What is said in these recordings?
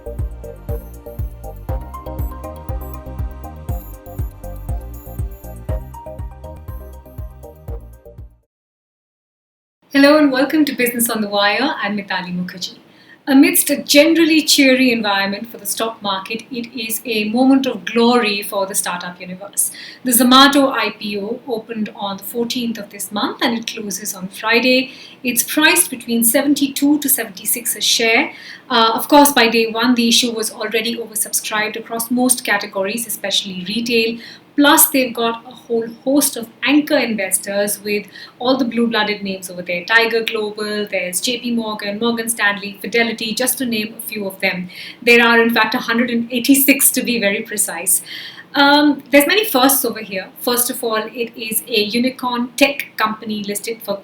Hello and welcome to Business on the Wire. I'm Mitali Mukherjee. Amidst a generally cheery environment for the stock market, it is a moment of glory for the startup universe. The Zomato IPO opened on the 14th of this month and it closes on Friday. It's priced between 72 to 76 a share. Of course, by day one, the issue was already oversubscribed across most categories, especially retail. Plus, they've got a whole host of anchor investors with all the blue-blooded names over there. Tiger Global, there's JPMorgan, Morgan Stanley, Fidelity, just to name a few of them. There are, in fact, 186 to be very precise. There's many firsts over here. First of all, it is a unicorn tech company listing for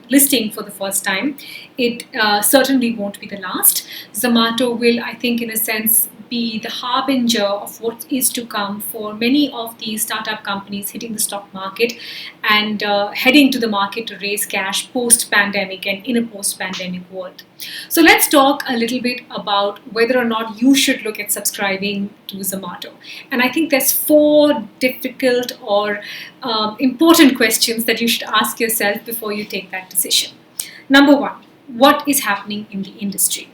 the first time. It certainly won't be the last. Zomato will, I think, in a sense, be the harbinger of what is to come for many of these startup companies hitting the stock market and heading to the market to raise cash post-pandemic and in a post-pandemic world. So let's talk a little bit about whether or not you should look at subscribing to Zomato. And I think there's four difficult or important questions that you should ask yourself before you take that decision. Number one, what is happening in the industry?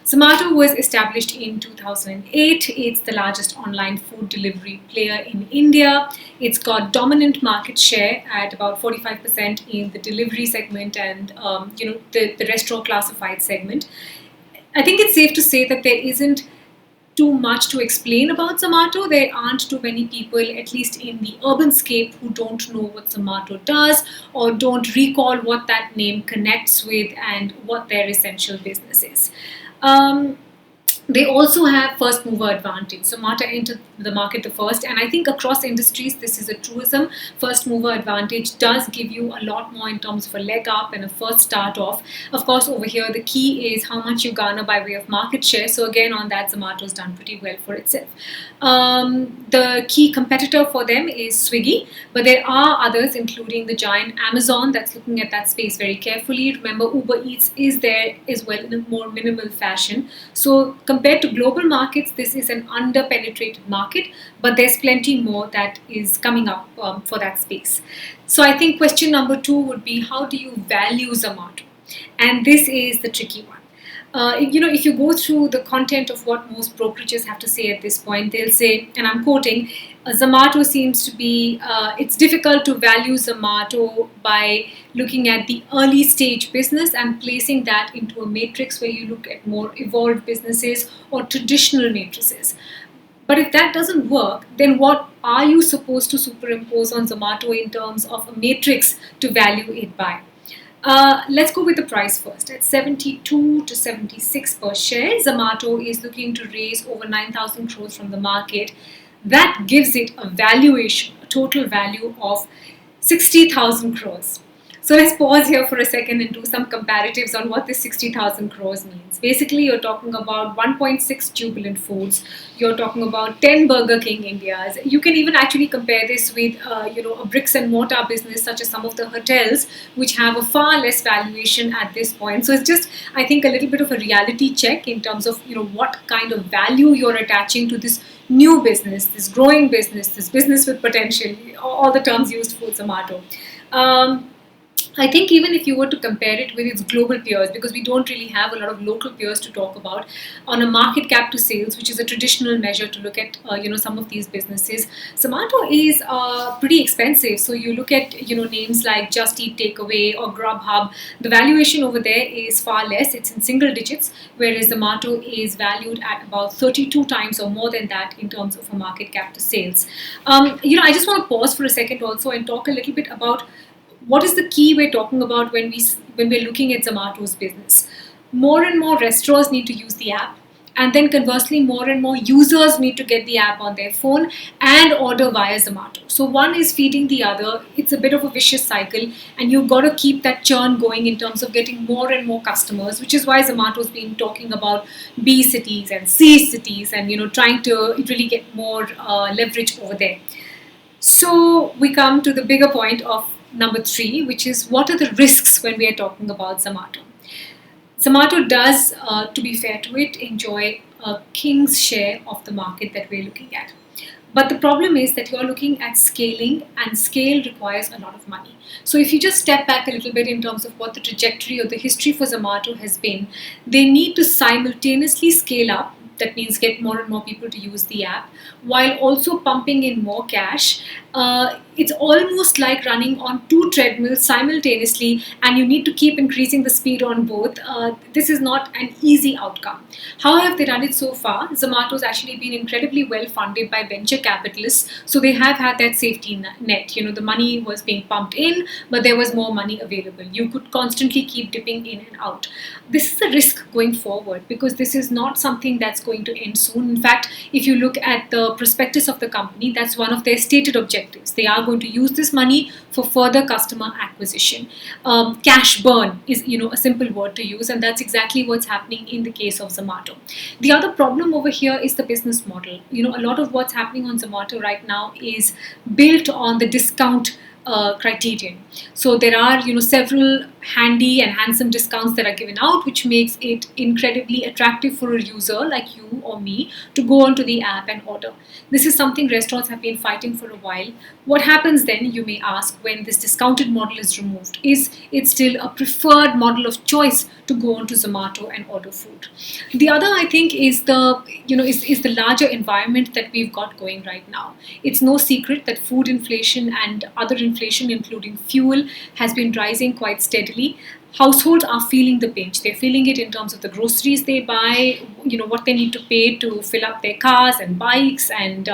Zomato was established in 2008. It's the largest online food delivery player in India. It's got dominant market share at about 45% in the delivery segment and the restaurant classified segment. I think it's safe to say that there isn't too much to explain about Zomato. There aren't too many people, at least in the urban scape, who don't know what Zomato does or don't recall what that name connects with and what their essential business is. They also have first mover advantage. Zomato entered the market the first, and I think across industries this is a truism. First mover advantage does give you a lot more in terms of a leg up and a first start off. Of course, over here the key is how much you garner by way of market share. So again, on that, Zomato's done pretty well for itself. The key competitor for them is Swiggy, but there are others, including the giant Amazon, that's looking at that space very carefully. Remember, Uber Eats is there as well in a more minimal fashion. So compared to global markets, this is an under-penetrated market, but there's plenty more that is coming up for that space. So I think question number two would be, how do you value Zomato? And this is the tricky one. If you go through the content of what most brokerages have to say at this point, they'll say, and I'm quoting, Zomato seems to be, it's difficult to value Zomato by looking at the early stage business and placing that into a matrix where you look at more evolved businesses or traditional matrices. But if that doesn't work, then what are you supposed to superimpose on Zomato in terms of a matrix to value it by? Let's go with the price first. At 72 to 76 per share, Zomato is looking to raise over 9,000 crores from the market. That gives it a valuation, a total value of 60,000 crores. So let's pause here for a second and do some comparatives on what this 60,000 crores means. Basically, you're talking about 1.6 Jubilant Foods. You're talking about 10 Burger King Indias. You can even actually compare this with, a bricks and mortar business such as some of the hotels, which have a far less valuation at this point. So it's just, I think, a little bit of a reality check in terms of, what kind of value you're attaching to this new business, this growing business, this business with potential, all the terms used for Zomato. I think even if you were to compare it with its global peers, because we don't really have a lot of local peers to talk about, on a market cap to sales, which is a traditional measure to look at, some of these businesses, Zomato is pretty expensive. So you look at, names like Just Eat Takeaway or Grubhub, the valuation over there is far less. It's in single digits, whereas Zomato is valued at about 32 times or more than that in terms of a market cap to sales. I just want to pause for a second also and talk a little bit about what is the key we're talking about when we're looking at Zomato's business. More and more restaurants need to use the app, and then conversely, more and more users need to get the app on their phone and order via Zomato. So one is feeding the other. It's a bit of a vicious cycle, and you've got to keep that churn going in terms of getting more and more customers, which is why Zomato's been talking about B cities and C cities and trying to really get more leverage over there. So we come to the bigger point of number three, which is what are the risks when we are talking about Zomato? Zomato does, to be fair to it, enjoy a king's share of the market that we're looking at. But the problem is that you're looking at scaling, and scale requires a lot of money. So if you just step back a little bit in terms of what the trajectory or the history for Zomato has been, they need to simultaneously scale up. That means get more and more people to use the app while also pumping in more cash. It's almost like running on two treadmills simultaneously, and you need to keep increasing the speed on both. This is not an easy outcome. How have they done it so far? Zomato's actually been incredibly well funded by venture capitalists, so they have had that safety net. The money was being pumped in, but there was more money available. You could constantly keep dipping in and out. This is a risk going forward because this is not something that's going to end soon. In fact, if you look at the prospectus of the company, that's one of their stated objectives. They are going to use this money for further customer acquisition. Cash burn is, a simple word to use, and that's exactly what's happening in the case of Zomato. The other problem over here is the business model. A lot of what's happening on Zomato right now is built on the discount criterion. So there are several handy and handsome discounts that are given out, which makes it incredibly attractive for a user like you or me to go onto the app and order. This is something restaurants have been fighting for a while. What happens then, you may ask, when this discounted model is removed? Is it still a preferred model of choice to go onto Zomato and order food? The other, I think, is the is the larger environment that we've got going right now. It's no secret that food inflation and other inflation, including fuel, has been rising quite steadily. Households are feeling the pinch. They're feeling it in terms of the groceries they buy, what they need to pay to fill up their cars and bikes and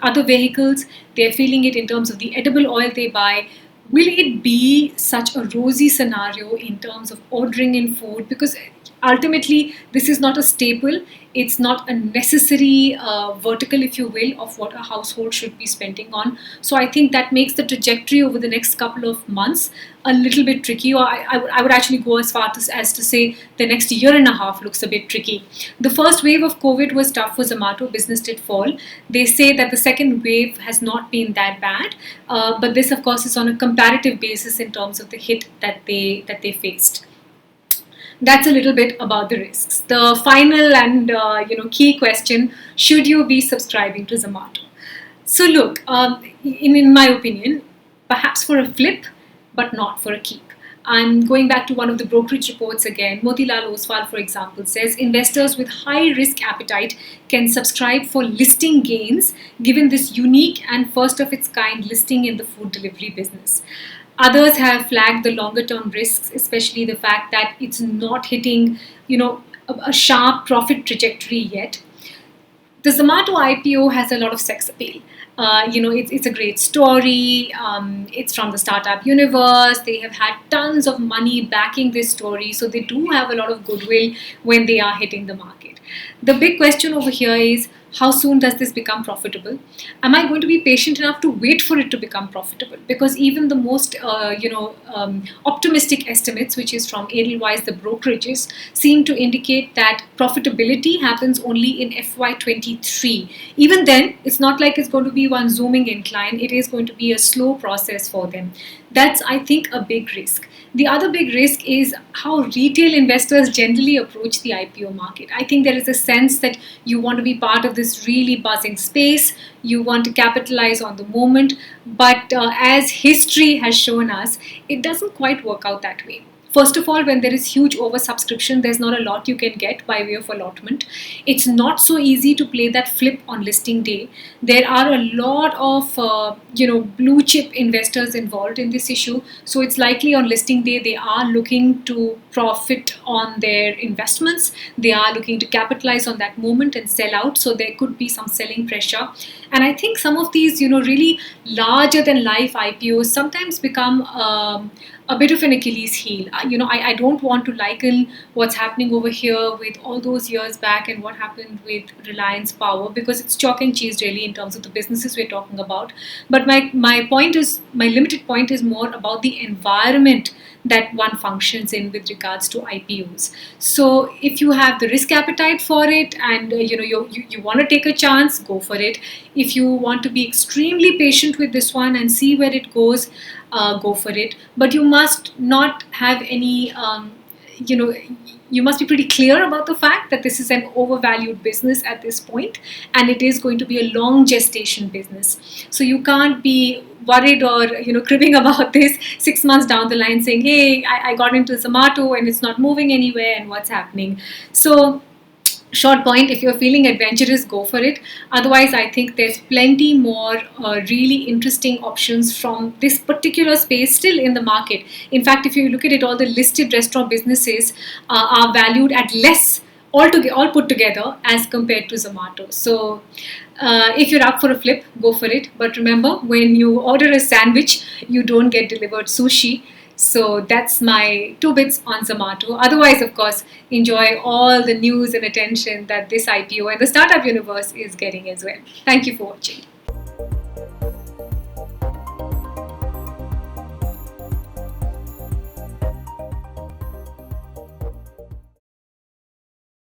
other vehicles. They're feeling it in terms of the edible oil they buy. Will it be such a rosy scenario in terms of ordering in food? Because ultimately, this is not a staple. It's not a necessary vertical, if you will, of what a household should be spending on. So I think that makes the trajectory over the next couple of months a little bit tricky, or I would actually go as far as to say the next year and a half looks a bit tricky. The first wave of COVID was tough for Zomato. Business did fall. They say that the second wave has not been that bad, but this, of course, is on a comparative basis in terms of the hit that they faced. That's a little bit about the risks. The final and key question: should you be subscribing to Zomato? So look, in my opinion, perhaps for a flip, but not for a keep. I'm going back to one of the brokerage reports again. Motilal Oswal, for example, says investors with high risk appetite can subscribe for listing gains given this unique and first of its kind listing in the food delivery business. Others have flagged the longer term risks, especially the fact that it's not hitting, a sharp profit trajectory yet. The Zomato IPO has a lot of sex appeal. It's a great story. It's from the startup universe. They have had tons of money backing this story, so they do have a lot of goodwill when they are hitting the market. The big question over here is, how soon does this become profitable? Am I going to be patient enough to wait for it to become profitable? Because even the most, optimistic estimates, which is from Edelweiss, the brokerages, seem to indicate that profitability happens only in FY23. Even then, it's not like it's going to be one zooming incline. It is going to be a slow process for them. That's, I think, a big risk. The other big risk is how retail investors generally approach the IPO market. I think there is a sense that you want to be part of this really buzzing space. You want to capitalize on the moment. But as history has shown us, it doesn't quite work out that way. First of all, when there is huge oversubscription, there's not a lot you can get by way of allotment. It's not so easy to play that flip on listing day. There are a lot of blue chip investors involved in this issue. So it's likely on listing day they are looking to profit on their investments. They are looking to capitalize on that moment and sell out. So there could be some selling pressure. And I think some of these really larger than life IPOs sometimes become a bit of an Achilles heel. I don't want to liken what's happening over here with all those years back and what happened with Reliance Power, because it's chalk and cheese really in terms of the businesses we're talking about. But my limited point is more about the environment that one functions in with regards to IPOs. So if you have the risk appetite for it and you want to take a chance, go for it. If you want to be extremely patient with this one and see where it goes, go for it. But you must not have any you must be pretty clear about the fact that this is an overvalued business at this point, and it is going to be a long gestation business. So you can't be worried or cribbing about this 6 months down the line, saying, "Hey, I got into Zomato and it's not moving anywhere, and what's happening?" So short point, if you're feeling adventurous, go for it. Otherwise, I think there's plenty more really interesting options from this particular space still in the market. In fact, if you look at it, all the listed restaurant businesses are valued at less all put together as compared to Zomato. So if you're up for a flip, go for it. But remember, when you order a sandwich, you don't get delivered sushi. So that's my 2 bits on Zomato. Otherwise, of course, enjoy all the news and attention that this IPO and the startup universe is getting as well. Thank you for watching.